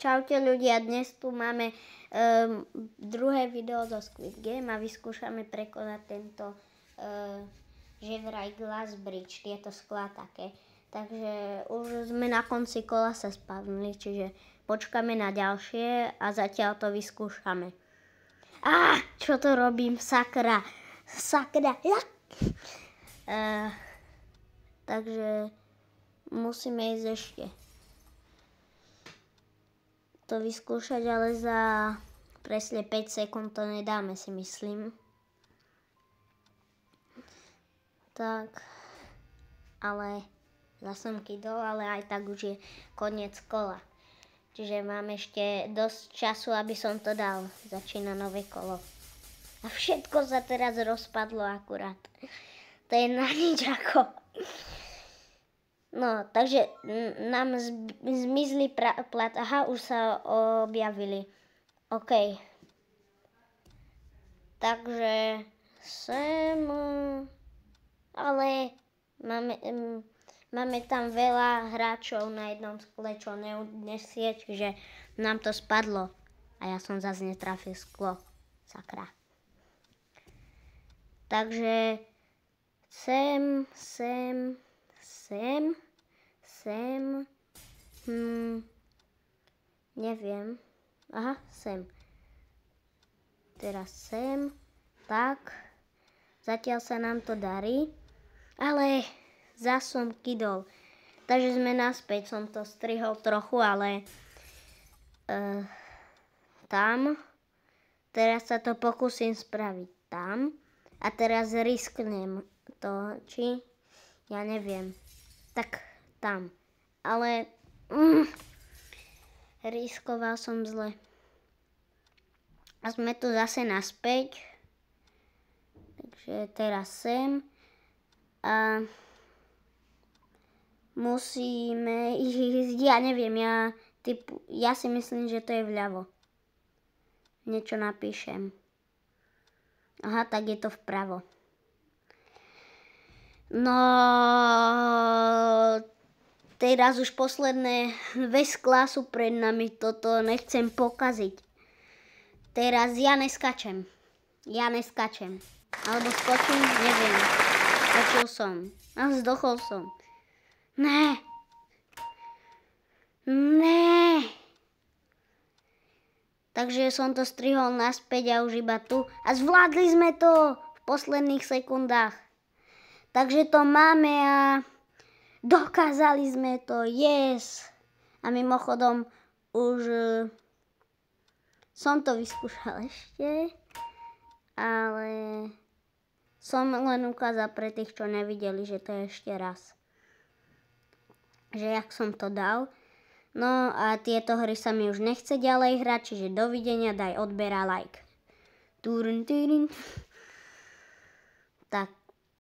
Čaute ľudia, dnes tu máme druhé video zo Squid Game a vyskúšame prekonať tento že vraj Glass Bridge, tieto sklá také. Takže už sme na konci kola sa spadli, čiže počkáme na ďalšie a zatiaľ to vyskúšame. Čo to robím? Sakra. Takže musíme ísť ešte to vyskúšať, ale za presne 5 sekúnd to nedáme, si myslím. Tak, ale ja som kydol, ale aj tak už je koniec kola. Čiže mám ešte dosť času, aby som to dal. Začína nové kolo. A všetko sa teraz rozpadlo akurát. To je na nič ako. No, takže nám zmizli plat. Aha, už sa objavili. OK. Takže sem... Ale máme tam veľa hráčov na jednom skle, čo neunesie, čiže nám to spadlo. A ja som zase netrafil sklo. Sakra. Takže sem. Neviem. Aha, sem. Teraz sem. Tak. Zatiaľ sa nám to darí. Ale zas som kydol. Takže sme naspäť. Som to strihol trochu, ale tam. Teraz sa to pokúsim spraviť tam. A teraz risknem to, či... Ja neviem. Tak tam. Ale riskoval som zle. A sme tu zase naspäť. Takže teraz sem. A musíme ísť, ja neviem, ja si myslím, že to je vľavo. Niečo napíšem. Aha, tak je to vpravo. No, teraz už posledné 2 sklá sú pred nami, toto nechcem pokaziť. Teraz ja neskačem. Alebo skočím, neviem. Skočil som. A zdochol som. Ne. Takže som to strihol naspäť a už iba tu. A zvládli sme to v posledných sekundách. Takže to máme a dokázali sme to. Yes. A mimochodom už som to vyskúšal ešte. Ale som len ukázal pre tých, čo nevideli, že to je ešte raz. Že jak som to dal. No a tieto hry sa mi už nechce ďalej hrať, čiže dovidenia, daj odber a like. Tak.